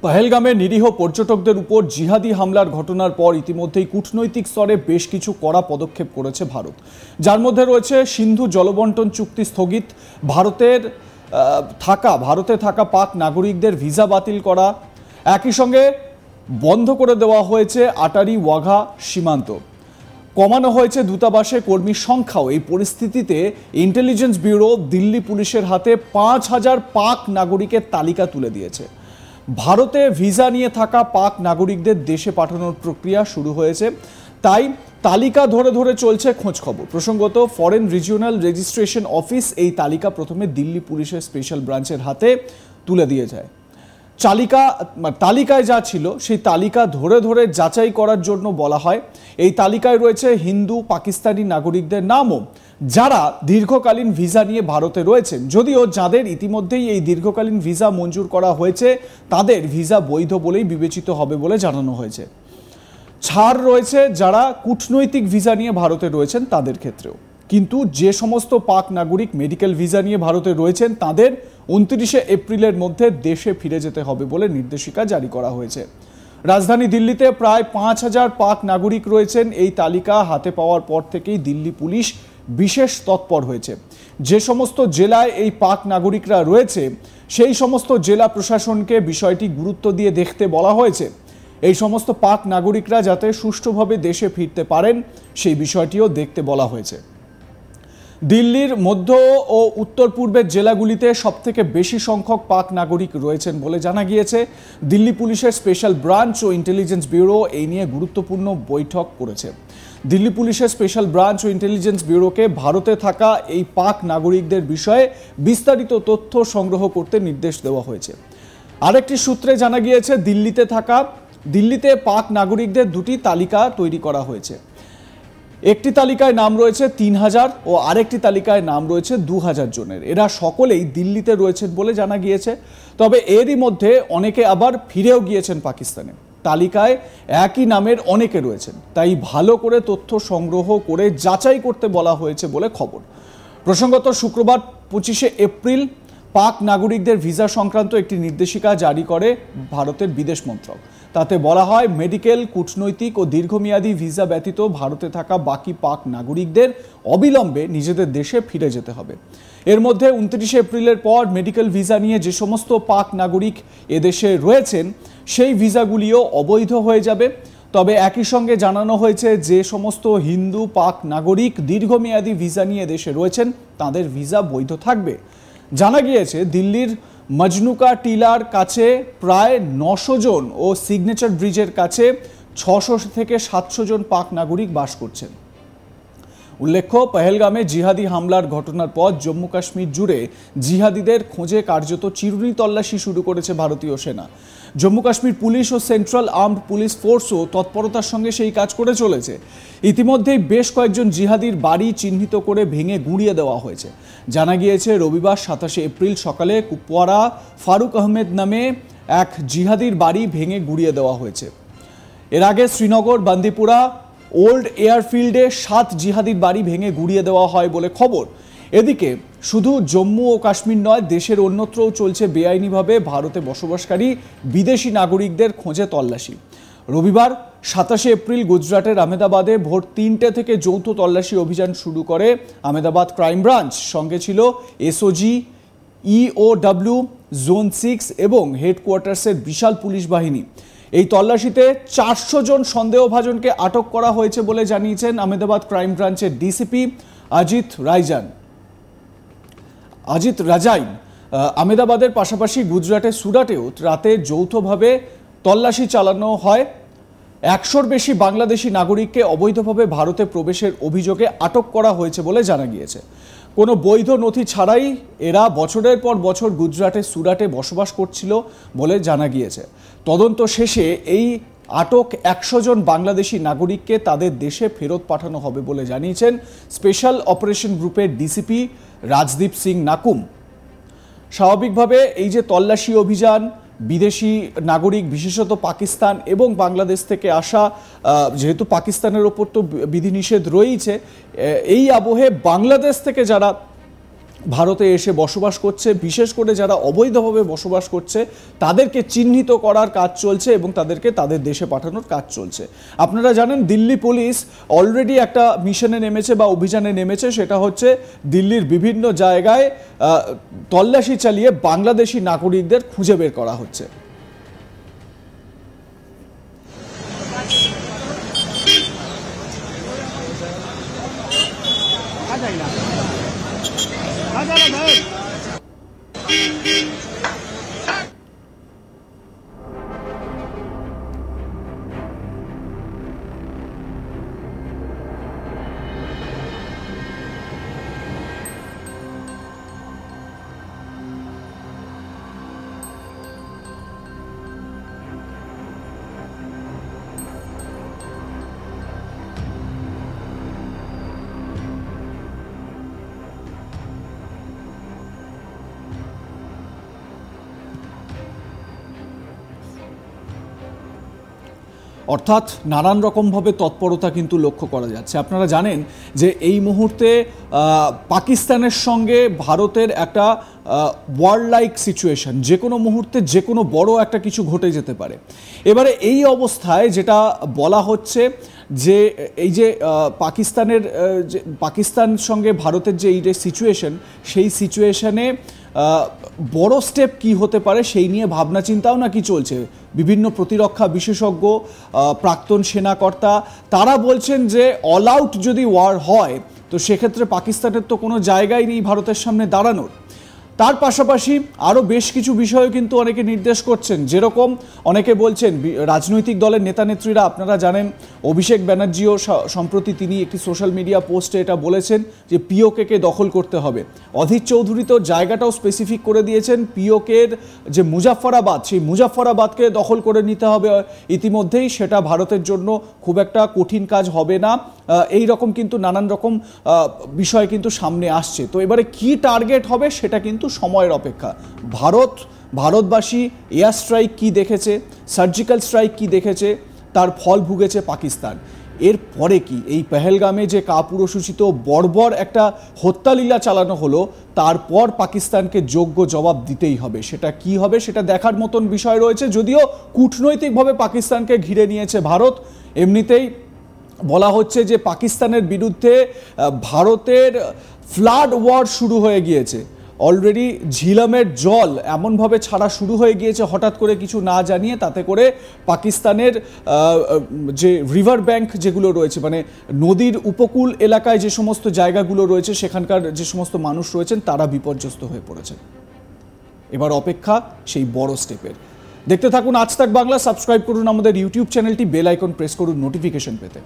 পহেলগামে নিরীহ পর্যটকদের উপর জিহাদি হামলার ঘটনার পর ইতিমধ্যেই কূটনৈতিক স্তরে বেশ কিছু কড়া পদক্ষেপ করেছে ভারত, যার মধ্যে রয়েছে সিন্ধু জলবন্টন চুক্তি স্থগিত, ভারতে থাকা পাক নাগরিকদের ভিসা বাতিল করা, একই সঙ্গে বন্ধ করে দেওয়া হয়েছে আটারি ওয়াঘা সীমান্ত, কমানো হয়েছে দূতাবাসে কর্মীর সংখ্যাও। এই পরিস্থিতিতে ইন্টেলিজেন্স ব্যুরো দিল্লি পুলিশের হাতে ৫,০০০ পাক নাগরিকের তালিকা তুলে দিয়েছে। ভারতে ভিসা নিয়ে থাকা পাক নাগরিকদের দেশে পাঠানোর প্রক্রিয়া শুরু হয়েছে, তাই তালিকা ধরে ধরে চলছে খোঁজখবর। প্রসঙ্গত, ফরেন রিজিওনাল রেজিস্ট্রেশন অফিস এই তালিকা প্রথমে দিল্লি পুলিশের স্পেশাল ব্রাঞ্চের হাতে তুলে দিয়ে যায়। তালিকায় যা ছিল সেই তালিকা ধরে ধরে যাচাই করার জন্য বলা হয়। এই তালিকায় রয়েছে হিন্দু পাকিস্তানি নাগরিকদের নামও, যারা দীর্ঘকালীন ভিসা নিয়ে ভারতে রয়েছেন। যদিও যাদের ইতিমধ্যেই এই দীর্ঘকালীন ভিসা মঞ্জুর করা হয়েছে তাদের ভিসা বৈধ বলেই বিবেচিত হবে বলে জানানো হয়েছে। ছাড় রয়েছে যারা কূটনৈতিক ভিসা নিয়ে ভারতে রয়েছেন তাদের ক্ষেত্রেও। কিন্তু যে সমস্ত পাক নাগরিক মেডিকেল ভিসা নিয়ে ভারতে রয়েছেন তাদের ২৯শে এপ্রিলের মধ্যে দেশে ফিরে যেতে হবে বলে নির্দেশিকা জারি করা হয়েছে। রাজধানী দিল্লিতে প্রায় ৫,০০০ পাক নাগরিক রয়েছেন। এই তালিকা হাতে পাওয়ার পর থেকেই দিল্লি পুলিশ বিশেষ তৎপর হয়েছে। যে সমস্ত জেলায় এই পাক নাগরিকরা রয়েছে সেই সমস্ত জেলা প্রশাসনকে বিষয়টি গুরুত্ব দিয়ে দেখতে বলা হয়েছে। এই সমস্ত পাক নাগরিকরা যাতে সুষ্ঠুভাবে দেশে ফিরতে পারেন সেই বিষয়টিও দেখতে বলা হয়েছে। দিল্লির মধ্য ও উত্তর পূর্বের জেলাগুলিতে সবথেকে বেশি সংখ্যক পাক নাগরিক রয়েছেন বলে জানা গিয়েছে। দিল্লি পুলিশের স্পেশাল ব্রাঞ্চ ও ইন্টেলিজেন্স ব্যুরো এই নিয়ে গুরুত্বপূর্ণ বৈঠক করেছে। দিল্লি পুলিশের স্পেশাল ব্রাঞ্চ ও ইন্টেলিজেন্স ব্যুরোকে ভারতে থাকা এই পাক নাগরিকদের বিষয়ে বিস্তারিত তথ্য সংগ্রহ করতে নির্দেশ দেওয়া হয়েছে। আরেকটি সূত্রে জানা গিয়েছে দিল্লিতে পাক নাগরিকদের দুটি তালিকা তৈরি করা হয়েছে। একটি তালিকায় নাম রয়েছে ৩,০০০ ও আরেকটি তালিকায় নাম রয়েছে ২,০০০ জনের। এরা সকলেই দিল্লিতে রয়েছেন বলে জানা গিয়েছে। তবে এরই মধ্যে অনেকে আবার ফিরেও গিয়েছেন পাকিস্তানে। তালিকায় একই নামের অনেকে রয়েছেন, তাই ভালো করে তথ্য সংগ্রহ করে যাচাই করতে বলা হয়েছে বলে খবর। প্রসঙ্গত, শুক্রবার ২৫শে এপ্রিল পাক নাগরিকদের ভিসা সংক্রান্ত একটি নির্দেশিকা জারি করে ভারতের বিদেশ মন্ত্রক। তাতে বলা হয়, মেডিকেল, কূটনৈতিক ও দীর্ঘমেয়াদী ভিসা ব্যতীত ভারতে থাকা বাকি পাক নাগরিকদের অবিলম্বে নিজেদের দেশে ফিরে যেতে হবে। এর মধ্যে ২৯শে এপ্রিলের পর মেডিকেল ভিসা নিয়ে যে সমস্ত পাক নাগরিক এদেশে রয়েছেন সেই ভিসাগুলিও অবৈধ হয়ে যাবে। তবে একই সঙ্গে জানানো হয়েছে যে সমস্ত হিন্দু পাক নাগরিক দীর্ঘমেয়াদী ভিসা নিয়ে দেশে রয়েছেন তাদের ভিসা বৈধ থাকবে। জানা গিয়েছে দিল্লির মজনুকা টিলার কাছে প্রায় ৯০০ জন ও সিগনেচার ব্রিজের কাছে ৬০০ থেকে ৭০০ জন পাক নাগরিক বাস করছেন। উল্লেখ্য, পহেলগামে জিহাদি হামলার ঘটনার পর জম্মু কাশ্মীর জুড়ে জিহাদিদের খোঁজে কার্যত চিরুনি তল্লাশি শুরু করেছে ভারতীয় সেনা। জম্মু কাশ্মীর পুলিশ ও সেন্ট্রাল আর্মড পুলিশ ফোর্সও তৎপরতার সঙ্গে সেই কাজ করে চলেছে। ইতিমধ্যেই বেশ কয়েকজন জিহাদির বাড়ি চিহ্নিত করে ভেঙে গুঁড়িয়ে দেওয়া হয়েছে। জানা গিয়েছে রবিবার ২৭শে এপ্রিল সকালে কুপওয়ারা ফারুক আহমেদ নামে এক জিহাদির বাড়ি ভেঙে গুঁড়িয়ে দেওয়া হয়েছে। এর আগে শ্রীনগর, বান্দিপুরা, ওল্ড এয়ারফিল্ডে ৭ জিহাদির বাড়ি ভেঙে গুঁড়িয়ে দেওয়া হয় বলে খবর। এদিকে শুধু জম্মু ও কাশ্মীর নয়, দেশের অন্যত্রও চলছে বেআইনিভাবে ভারতে বসবাসকারী বিদেশি নাগরিকদের খোঁজে তল্লাশি। রবিবার ২৭শে এপ্রিল গুজরাটের আহমেদাবাদে ভোর ৩টে থেকে যৌথ তল্লাশি অভিযান শুরু করে আহমেদাবাদ ক্রাইম ব্রাঞ্চ। সঙ্গে ছিল এসওজি, ইওডব্লিউ, জোন 6 এবং হেডকোয়ার্টার্সের বিশাল পুলিশ বাহিনী। এই তল্লাশিতে ৪০০ জন সন্দেহভাজনকে আটক করা হয়েছে বলে জানিয়েছেন আহমেদাবাদ ক্রাইম ব্রাঞ্চের ডিসিপি অজিত রাজাইন। আহমেদাবাদের পাশাপাশি গুজরাটের সুরাটেও রাতে যৌথভাবে তল্লাশি চালানো হয়। ১০০-র বেশি বাংলাদেশি নাগরিককে অবৈধভাবে ভারতে প্রবেশের অভিযোগে আটক করা হয়েছে বলে জানা গিয়েছে। কোনো বৈধ নথি ছাড়াই এরা বছরের পর বছর গুজরাটের সুরাটে বসবাস করছিল বলে জানা গিয়েছে। তদন্ত শেষে এই আটক ১০০ জন বাংলাদেশি নাগরিককে তাদের দেশে ফেরত পাঠানো হবে বলে জানিয়েছেন স্পেশাল অপারেশন গ্রুপের ডিসিপি রাজদীপ সিং নাকুম। স্বাভাবিকভাবে এই যে তল্লাশি অভিযান, বিদেশি নাগরিক বিশেষত পাকিস্তান এবং বাংলাদেশ থেকে আসা, যেহেতু পাকিস্তানের ওপর তো বিধিনিষেধ রয়েছে, এই আবহে বাংলাদেশ থেকে যারা ভারতে এসে বসবাস করছে, বিশেষ করে যারা অবৈধভাবে বসবাস করছে তাদেরকে চিহ্নিত করার কাজ চলছে এবং তাদেরকে তাদের দেশে পাঠানোর কাজ চলছে। আপনারা জানেন দিল্লি পুলিশ অলরেডি একটা মিশনে নেমেছে বা অভিযানে নেমেছে, সেটা হচ্ছে দিল্লির বিভিন্ন জায়গায় তল্লাশি চালিয়ে বাংলাদেশি নাগরিকদের খুঁজে বের করা হচ্ছে। অর্থাৎ নানান রকমভাবে তৎপরতা কিন্তু লক্ষ্য করা যাচ্ছে। আপনারা জানেন যে এই মুহূর্তে পাকিস্তানের সঙ্গে ভারতের একটা ওয়ার লাইক সিচুয়েশন, যে কোনো মুহূর্তে যে কোনো বড় একটা কিছু ঘটে যেতে পারে। এবারে এই অবস্থায় যেটা বলা হচ্ছে যে এই যে পাকিস্তান সঙ্গে ভারতের যে এই যে সিচুয়েশন, সেই সিচুয়েশনে বড় স্টেপ কি হতে পারে সেই নিয়ে ভাবনা চিন্তাও নাকি চলছে। বিভিন্ন প্রতিরক্ষা বিশেষজ্ঞ, প্রাক্তন সেনাকর্তা তারা বলছেন যে অল আউট যদি ওয়ার হয় তো সেক্ষেত্রে পাকিস্তানের তো কোনো জায়গাই নেই ভারতের সামনে দাঁড়ানোর। তার পাশাপাশি আরও বেশ কিছু বিষয়ও কিন্তু অনেকে নির্দেশ করছেন, যেরকম অনেকে বলছেন রাজনৈতিক দলের নেতানেত্রীরা, আপনারা জানেন অভিষেক ব্যানার্জিও সম্প্রতি তিনি একটি সোশ্যাল মিডিয়া পোস্টে এটা বলেছেন যে পিওকে দখল করতে হবে। অধীর চৌধুরী তো জায়গাটাও স্পেসিফিক করে দিয়েছেন, পিওকের যে মুজাফফরাবাদ, সেই মুজাফফরাবাদকে দখল করে নিতে হবে ইতিমধ্যেই, সেটা ভারতের জন্য খুব একটা কঠিন কাজ হবে না। এই রকম কিন্তু নানান রকম বিষয় কিন্তু সামনে আসছে। তো এবারে কি টার্গেট হবে সেটা কিন্তু সময়ের অপেক্ষা। ভারতবাসী এয়ার স্ট্রাইক কি দেখেছে, সার্জিক্যাল স্ট্রাইক কি দেখেছে, তার ফল ভুগেছে পাকিস্তান। এরপরে কি এই পেহেলগামে যে কাপুরুষোচিত বর্বর একটা হত্যালীলা চালানো হলো, তারপর পাকিস্তানকে যোগ্য জবাব দিতেই হবে। সেটা কি হবে সেটা দেখার মতন বিষয় রয়েছে। যদিও কূটনৈতিকভাবে পাকিস্তানকে ঘিরে নিয়েছে ভারত, এমনিতেই বলা হচ্ছে যে পাকিস্তানের বিরুদ্ধে ভারতের ফ্লাড ওয়ার শুরু হয়ে গিয়েছে। অলরেডি ঝিলামের জল এমনভাবে ছাড়া শুরু হয়ে গিয়েছে হঠাৎ করে কিছু না জানিয়ে, তাতে করে পাকিস্তানের যে রিভার ব্যাংক যেগুলো রয়েছে, মানে নদীর উপকূল এলাকায় যে সমস্ত জায়গাগুলো রয়েছে, সেখানকার যে সমস্ত মানুষ রয়েছেন তারা বিপর্যস্ত হয়ে পড়েছেন। এবার অপেক্ষা সেই বড় স্টেপের। দেখতে থাকুন আজ তাক বাংলা, সাবস্ক্রাইব করুন আমাদের ইউটিউব চ্যানেলটি, বেল আইকন প্রেস করুন নোটিফিকেশন পেতে।